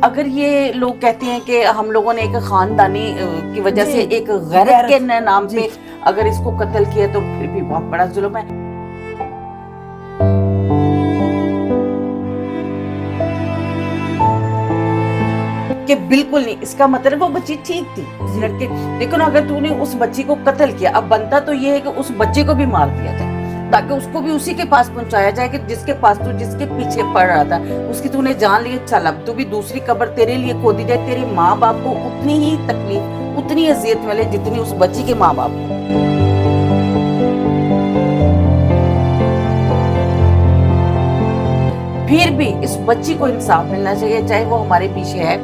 اگر یہ لوگ کہتے ہیں کہ ہم لوگوں نے ایک خاندانی کی وجہ سے ایک غیرت کے نام پہ اگر اس کو قتل کیا تو پھر بھی بہت بڑا ظلم ہے. کہ بالکل نہیں، اس کا مطلب وہ بچی ٹھیک تھی اس لڑکے، لیکن اگر تو نے اس بچی کو قتل کیا، اب بنتا تو یہ ہے کہ اس بچے کو بھی مار دیا جائے تاکہ اس کو بھی اسی کے پاس پہنچایا جائے کہ جس کے پاس تو جس کے پیچھے پڑ رہا تھا اس کی تو نے جان لی. چل اب تو بھی دوسری قبر تیرے لیے کھودی جائے، تیرے ماں باپ کو اتنی ہی تکلیف اتنی اذیت ملے جتنی اس بچی کے ماں باپ کو. پھر بھی اس بچی کو انصاف ملنا چاہیے، چاہے وہ ہمارے پیچھے ہے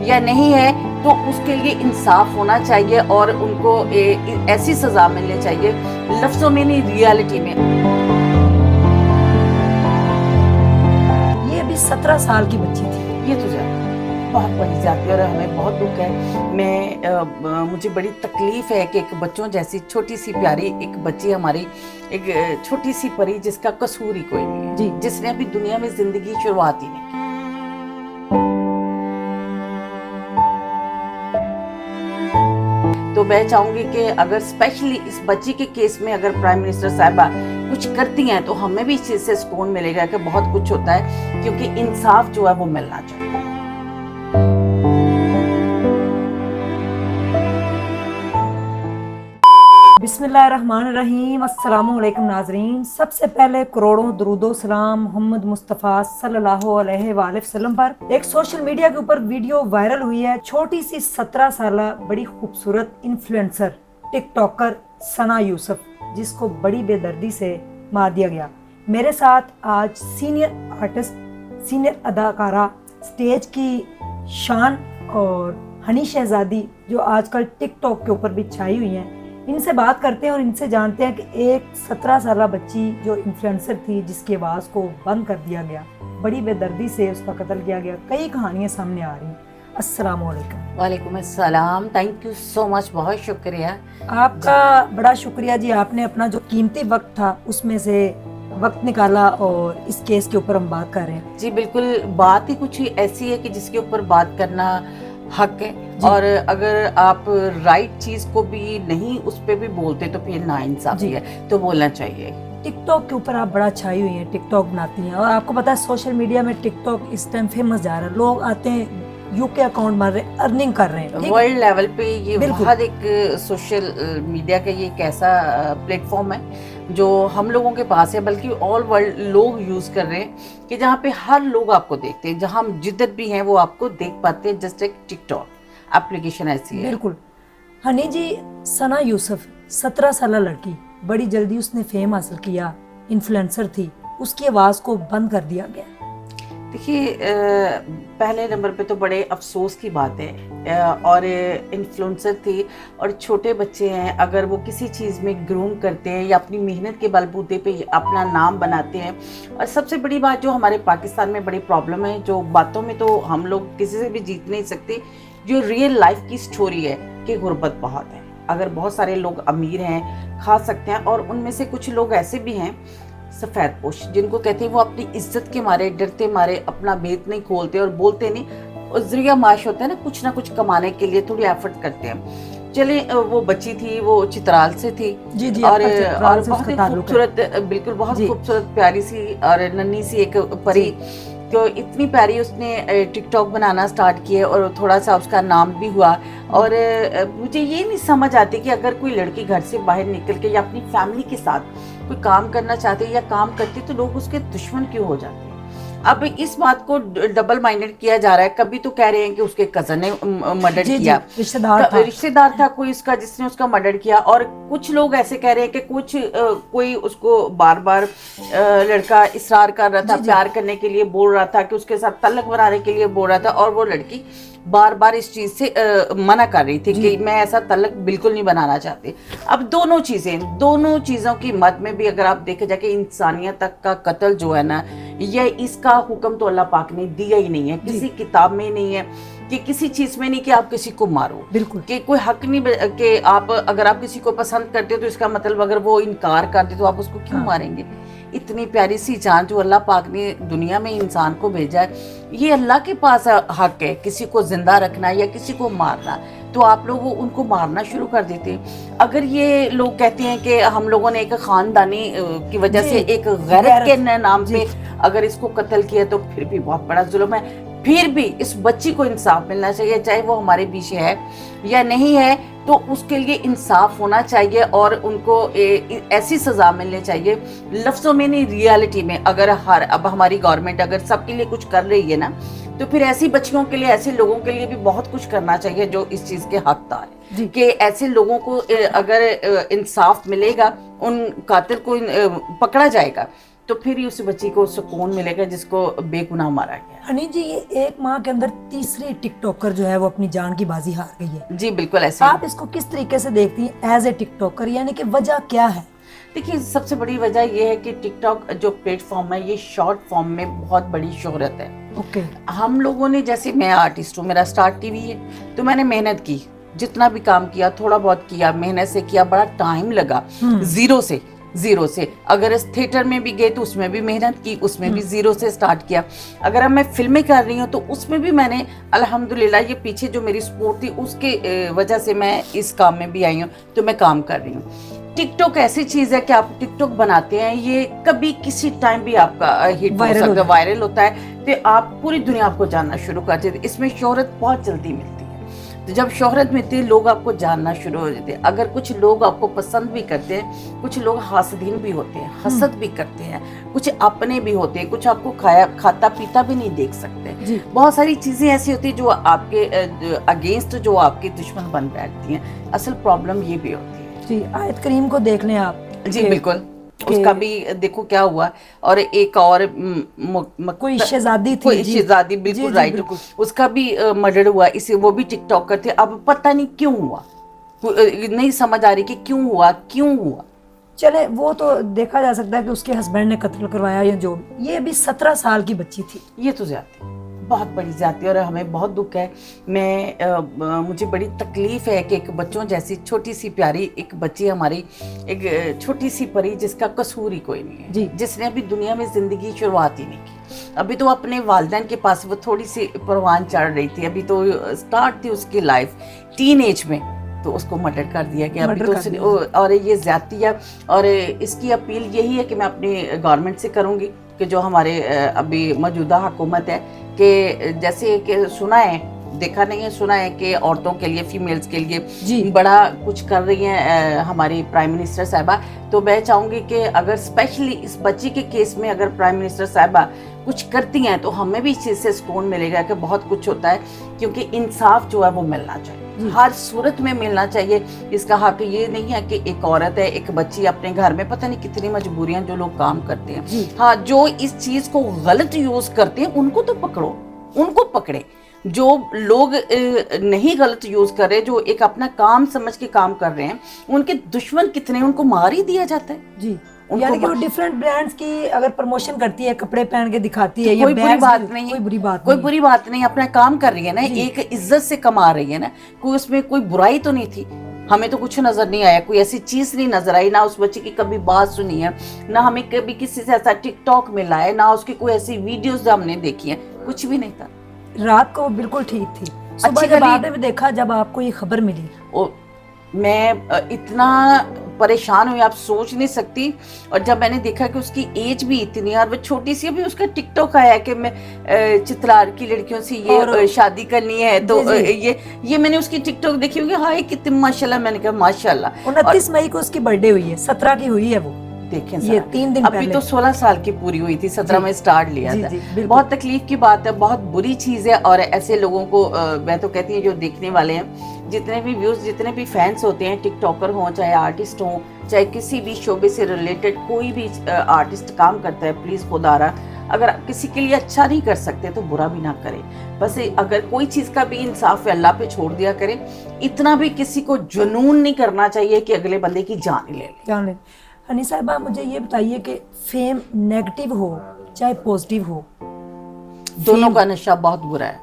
یا نہیں ہے، تو اس کے لیے انصاف ہونا چاہیے اور ان کو ایسی سزا ملنی چاہیے، لفظوں میں نہیں ریالٹی میں. یہ ابھی 17 سال کی بچی تھی. یہ تو بہت بڑی جاتی ہے اور ہمیں بہت دکھ ہے. مجھے بڑی تکلیف ہے کہ ایک بچوں جیسی چھوٹی سی پیاری ایک بچی ہماری، ایک چھوٹی سی پری جس کا قصور ہی کوئی نہیں ہے، جس نے ابھی دنیا میں زندگی شروعات ہی نہیں کی. تو میں چاہوں گی کہ اگر اسپیشلی اس بچی کے کیس میں اگر پرائم منسٹر صاحبہ کچھ کرتی ہیں تو ہمیں بھی اس چیز سے سکون ملے گا کہ بہت کچھ ہوتا ہے، کیونکہ انصاف جو ہے وہ ملنا چاہیے. بسم اللہ الرحمن الرحیم. السلام علیکم ناظرین. سب سے پہلے کروڑوں درود و سلام محمد مصطفیٰ صلی اللہ علیہ وآلہ وسلم پر. ایک سوشل میڈیا کے اوپر ویڈیو وائرل ہوئی ہے، چھوٹی سی 17 سالہ بڑی خوبصورت انفلوئنسر ٹک ٹاکر ثنا یوسف، جس کو بڑی بے دردی سے مار دیا گیا. میرے ساتھ آج سینئر آرٹسٹ، سینئر اداکارہ، سٹیج کی شان اور ہنی شہزادی جو آج کل ٹک ٹاک کے اوپر بھی چھائی ہوئی ہیں، ان سے بات کرتے ہیں اور ان سے جانتے ہیں کہ ایک 17 سالہ بچی جو انفلوئنسر تھی جس کی آواز کو بند کر دیا گیا، بڑی بے دردی سے اس کا قتل کیا گیا، کئی کہانیاں سامنے آ رہی ہیں. السلام علیکم. وعلیکم السلام. تھینک یو سو مچ، بہت شکریہ. آپ کا بڑا شکریہ جی، آپ نے اپنا جو قیمتی وقت تھا اس میں سے وقت نکالا اور اس کیس کے اوپر ہم بات کر رہے ہیں. جی بالکل، بات ہی کچھ ایسی ہے کہ جس کے اوپر بات کرنا حق ہے، اور اگر آپ رائٹ چیز کو بھی نہیں اس پہ بھی بولتے تو پھر ناانصافی ہے، تو بولنا چاہیے. ٹک ٹاک کے اوپر آپ بڑا چھائی ہوئی ہیں، ٹک ٹاک بناتی ہیں، اور آپ کو پتا ہے سوشل میڈیا میں ٹک ٹاک اس ٹائم فیمس جا رہا ہے. لوگ آتے ہیں یو کے اکاؤنٹ مار رہے ہیں، ارننگ کر رہے ہیں ورلڈ لیول پہ. یہ بہت ایک سوشل میڈیا کا یہ ایک ایسا پلیٹ فارم ہے جو ہم لوگوں کے پاس ہے، بلکہ آل ورلڈ لوگ یوز کر رہے ہیں، کہ جہاں پہ ہر لوگ آپ کو دیکھتے ہیں، جہاں ہم جدھر بھی ہیں وہ آپ کو دیکھ پاتے ہیں. جسٹ ایک ٹک ٹاک اپلیکیشن ایسی ہے. بالکل. ہنی جی، ثنا یوسف 17 سالہ لڑکی، بڑی جلدی اس نے فیم حاصل کیا، انفلوئنسر تھی، اس کی آواز کو بند کر دیا گیا. دیکھیے، پہلے نمبر پہ تو بڑے افسوس کی بات ہے، اور انفلوئنسر تھی اور چھوٹے بچے ہیں، اگر وہ کسی چیز میں گروم کرتے ہیں یا اپنی محنت کے بلبوتے پہ اپنا نام بناتے ہیں. اور سب سے بڑی بات جو ہمارے پاکستان میں بڑی پرابلم ہے، جو باتوں میں تو ہم لوگ کسی سے بھی جیت نہیں سکتے، جو ریئل لائف کی سٹوری ہے کہ غربت بہت ہے. اگر بہت سارے لوگ امیر ہیں، کھا سکتے ہیں، اور ان میں سے کچھ لوگ ایسے بھی ہیں سفید پوش، جن کو کہتے ہیں وہ اپنی عزت کے مارے، ڈرتے مارے اپنا بھید نہیں کھولتے اور بولتے نہیں. ذریعہ معاش ہوتا ہے نا، کچھ نہ کچھ کمانے کے لیے تھوڑی ایفرٹ کرتے ہیں. چلیں، وہ بچی تھی، وہ چترال سے تھی، اور بہت ہی خوبصورت، بالکل بہت خوبصورت پیاری سی اور ننھی سی ایک پری. تو اتنی پیاری اس نے ٹک ٹاک بنانا سٹارٹ کیے اور تھوڑا سا اس کا نام بھی ہوا. اور مجھے یہ نہیں سمجھ آتی کہ اگر کوئی لڑکی گھر سے باہر نکل کے یا اپنی فیملی کے ساتھ کوئی کام کرنا چاہتے یا کام کرتی تو لوگ اس کے دشمن کیوں ہو جاتے ہیں. اب اس بات کو ڈبل مائنڈڈ کیا جا رہا ہے. کبھی تو کہہ رہے ہیں کہ اس کے کزن نے مرڈر کیا، رشتہ دار تھا کوئی اس کا جس نے اس کا مرڈر کیا، اور کچھ لوگ ایسے کہہ رہے ہیں کہ کوئی اس کو بار بار لڑکا اصرار کر رہا تھا، پیار کرنے کے لیے بول رہا تھا، کہ اس کے ساتھ تعلق بنانے کے لیے بول رہا تھا، اور وہ لڑکی بار بار اس چیز سے منع کر رہی تھی کہ میں ایسا تعلق بالکل نہیں بنانا چاہتی. اب دونوں چیزوں کی مد میں بھی اگر آپ دیکھا جائے کہ انسانیت تک کا قتل جو ہے نا، یہ اس کا حکم تو اللہ پاک نے دیا ہی نہیں ہے، کسی کتاب میں نہیں ہے. کہ کسی چیز میں نہیں کہ آپ کسی کو مارو, بالکل کہ کوئی حق نہیں کہ آپ اگر آپ کسی کو پسند کرتے ہو تو اس کا مطلب اگر وہ انکار کرتے تو آپ اس کو کیوں ماریں گے. اتنی پیاری سی جان جو اللہ پاک نے دنیا میں انسان کو بھیجا ہے, یہ اللہ کے پاس حق ہے کسی کو زندہ رکھنا یا کسی کو مارنا, تو آپ لوگ ان کو مارنا شروع کر دیتے ہیں. اگر یہ لوگ کہتے ہیں کہ ہم لوگوں نے ایک خاندانی کی وجہ سے ایک غیرت کے نام پہ اگر اس کو قتل کیا تو پھر بھی بہت بڑا ظلم ہے. پھر بھی اس بچی کو انصاف ملنا چاہیے, چاہے وہ ہمارے پیچھے ہے یا نہیں ہے, تو اس کے لیے انصاف ہونا چاہیے اور ان کو ایسی سزا ملنی چاہیے, لفظوں میں نہیں ریالٹی میں. اگر اب ہماری گورنمنٹ اگر سب کے لیے کچھ کر رہی ہے نا, تو پھر ایسی بچیوں کے لیے, ایسے لوگوں کے لیے بھی بہت کچھ کرنا چاہیے جو اس چیز کے حقدار ہیں, کہ ایسے لوگوں کو اگر انصاف ملے گا, ان قاتل کو پکڑا جائے گا, تو پھر ہی اس بچی کو سکون ملے گا جس کو بے گناہ مارا گیا. ہنی جی, یہ ایک ماہ کے اندر تیسری ٹک ٹاکر جو ہے وہ اپنی جان کی بازی ہار گئی ہے. جی بالکل ایسے. آپ اس کو کس طریقے سے دیکھتی ہیں ایز اے ٹک ٹاکر, یعنی کہ وجہ کیا ہے؟ دیکھیے سب سے بڑی وجہ یہ ہے کہ ٹک ٹاک جو پلیٹ فارم ہے یہ شارٹ فارم میں بہت بڑی شہرت ہے. اوکے. ہم لوگوں نے, جیسے میں آرٹسٹ ہوں, میرا سٹارٹ ٹی وی ہے, تو میں نے محنت کی, جتنا بھی کام کیا تھوڑا بہت کیا, محنت سے کیا, بڑا ٹائم لگا, زیرو سے. اگر اس تھیٹر میں بھی گئے تو اس میں بھی محنت کی, اس میں بھی زیرو سے سٹارٹ کیا. اگر اب میں فلمیں کر رہی ہوں تو اس میں بھی میں نے الحمدللہ, یہ پیچھے جو میری سپورٹ تھی اس کی وجہ سے میں اس کام میں بھی آئی ہوں, تو میں کام کر رہی ہوں. ٹک ٹاک ایسی چیز ہے کہ آپ ٹک ٹاک بناتے ہیں, یہ کبھی کسی ٹائم بھی آپ کا ہٹ ہو سکتا ہے, وائرل ہوتا ہے, تو آپ پوری دنیا آپ کو جاننا شروع کر دیتے. اس میں شہرت بہت جلدی ملتی ہے, تو جب شہرت ملتی ہے لوگ آپ کو جاننا شروع ہو جاتے ہیں. اگر کچھ لوگ آپ کو پسند بھی کرتے ہیں, کچھ لوگ حاسدین بھی ہوتے ہیں, حسد بھی کرتے ہیں, کچھ اپنے بھی ہوتے ہیں, کچھ آپ کو کھاتا پیتا بھی نہیں دیکھ سکتے. بہت ساری چیزیں ایسی ہوتی ہیں جو آپ کے اگینسٹ, جو آپ کے دشمن بن بیٹھتی ہیں. اصل پرابلم یہ بھی ہوتی ہے. جی, آیت کریم کو دیکھ لیں آپ. جی بالکل, اس کا بھی دیکھو کیا ہوا. اور ایک اور کوئی شہزادی تھی, کوئی شہزادی, بالکل رائٹ, اس کا بھی مرڈر ہوا. اسے وہ بھی ٹک ٹاک کرتے. اب پتہ نہیں کیوں ہوا, نہیں سمجھ آ رہی کہ کیوں ہوا. چلے وہ تو دیکھا جا سکتا ہے کہ اس کے ہسبینڈ نے قتل کروایا یا جو, یہ ابھی 17 سال کی بچی تھی. یہ تو زیادتی, بہت بڑی زیادتی, اور ہمیں بہت دکھ ہے. مجھے بڑی تکلیف ہے کہ ایک بچوں جیسی چھوٹی سی پیاری ایک بچی, ہماری ایک چھوٹی سی پری, جس کا قصور ہی کوئی نہیں ہے, جس نے ابھی دنیا میں زندگی شروعات ہی نہیں کی. ابھی تو اپنے والدین کے پاس وہ تھوڑی سی پروان چڑھ رہی تھی, ابھی تو سٹارٹ تھی اس کی لائف ٹین ایج میں, تو اس کو مرڈر کر دیا گیا. ابھی تو اور یہ زیادتی ہے. اور اس کی اپیل یہی ہے کہ میں اپنی گورنمنٹ سے کروں گی کہ جو ہمارے ابھی موجودہ حکومت ہے, کہ جیسے کہ سنا ہے, دیکھا نہیں ہے, سنا ہے کہ عورتوں کے لیے, فیمیلز کے لیے بڑا کچھ کر رہی ہیں ہماری پرائم منسٹر صاحبہ. تو میں چاہوں گی کہ اگر اسپیشلی اس بچی کے کیس میں اگر پرائم منسٹر صاحبہ کچھ کرتی ہیں تو ہمیں بھی اس چیز سے سکون ملے گا کہ بہت کچھ ہوتا ہے, کیونکہ انصاف جو ہے وہ ملنا چاہیے, ہر صورت میں ملنا چاہیے. اس کا حق یہ نہیں ہے کہ ایک عورت ہے, ایک بچی اپنے گھر میں, پتہ نہیں کتنی مجبوریاں جو لوگ کام کرتے ہیں. ہاں, جو اس چیز کو غلط یوز کرتے ہیں ان کو تو پکڑو, ان کو پکڑے. جو لوگ نہیں غلط یوز کر رہے, جو ایک اپنا کام سمجھ کے کام کر رہے ہیں, ان کے دشمن کتنے, ان کو مار ہی دیا جاتا ہے. جی, یعنی کہ وہ ڈیفرنٹ برانڈز کی اگر پروموشن کرتی ہے, کپڑے پہن کے دکھاتی ہے, کوئی بری بات نہیں, کوئی بری بات نہیں, اپنا کام کر رہی ہے نا, ایک عزت سے کما رہی ہے نا, کوئی اس میں کوئی برائی تو نہیں تھی. ہمیں تو کچھ نظر نہیں آیا, کوئی ایسی چیز نہیں نظر آئی, نہ اس بچے کی کبھی بات سنی ہے, نہ ہمیں کبھی کسی سے ایسا ٹک ٹاک ملا ہے, نہ اس کی کوئی ایسی ویڈیوز ہم نے دیکھی ہیں, کچھ بھی نہیں تھا. رات کو بالکل ٹھیک تھی, صبح جب آپ نے دیکھا, جب آپ کو یہ خبر ملی, میں اتنا پریشان ہوئی آپ سوچ نہیں سکتی. اور جب میں نے دیکھا کہ اس کی ایج بھی اتنی ہے, اور وہ چھوٹی سی, ابھی اس کا ٹک ٹاک آیا کہ میں چترال کی لڑکیوں سے یہ شادی کرنی ہے, تو یہ میں نے اس کی ٹک ٹاک دیکھی ہوگی. ہاں کتنی ماشاءاللہ, میں نے کہا ماشاءاللہ. 29 مئی کو اس کی برتھ ڈے ہوئی ہے, 17 کی ہوئی ہے وہ. دیکھیں یہ 3 دن ابھی تو 16 سال کی پوری ہوئی تھی, 17 میں سٹارٹ لیا تھا. بہت تکلیف کی بات ہے, بہت بری چیز ہے. اور ایسے لوگوں کو میں تو کہتی ہوں جو دیکھنے والے ہیں, جتنے بھی ویوز, جتنے بھی فینس ہوتے ہیں, ٹک ٹاکر ہوں, چاہے آرٹسٹ ہوں, چاہے کسی بھی شعبے سے ریلیٹڈ کوئی بھی آرٹسٹ کام کرتا ہے, پلیز خدارا اگر کسی کے لیے اچھا نہیں کر سکتے تو برا بھی نہ کریں. بس اگر کوئی چیز کا بھی انصاف اللہ پہ چھوڑ دیا کریں. اتنا بھی کسی کو جنون نہیں کرنا چاہیے کہ اگلے بندے کی جان لے لے. ہنی صاحبہ, مجھے یہ بتائیے کہ فیم نیگیٹو ہو چاہے پوزیٹیو ہو, دونوں کا نشہ بہت برا ہے.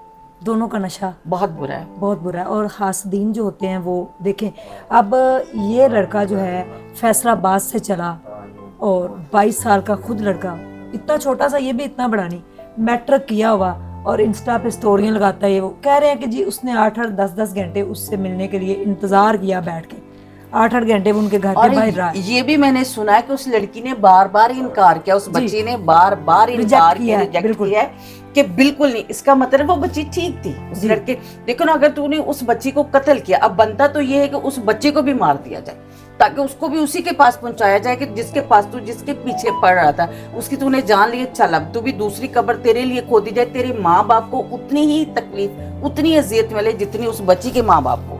دونوں کا نشہ بہت برا ہے. بہت برا ہے. اور حاسدین جو ہوتے ہیں وہ دیکھیں اب یہ لڑکا جو ہے فیصل آباد سے چلا اور 22 سال کا خود لڑکا, اتنا چھوٹا سا, یہ بھی اتنا بڑا نہیں, میٹرک کیا ہوا اور انسٹا پہ سٹوریاں لگاتا ہے. وہ کہہ رہے ہیں کہ جی اس نے 8-10 گھنٹے اس سے ملنے کے لیے انتظار کیا بیٹھ کے, 8 گھنٹے وہ ان کے گھر کے باہر رہا. یہ بھی میں نے سنا ہے کہ اس لڑکی نے بار بار انکار کیا, اس بچی نے بار بار انکار کیا, ریجیکٹ کیا ہے کہ بالکل نہیں. اس کا مطلب وہ بچی ٹھیک تھی, اس لڑکے. لیکن اگر تو نے اس بچی کو قتل کیا, اب بنتا تو یہ ہے کہ اس بچے کو بھی مار دیا جائے تاکہ اس کو بھی اسی کے پاس پہنچایا جائے کہ جس کے پاس تو جس کے پیچھے پڑ رہا تھا, اس کی تو نے جان لی, چل اب تو بھی دوسری قبر تیرے لیے کھودی جائے. تیرے ماں باپ کو اتنی ہی تکلیف, اتنی اذیت ملے جتنی اس بچی کے ماں باپ کو.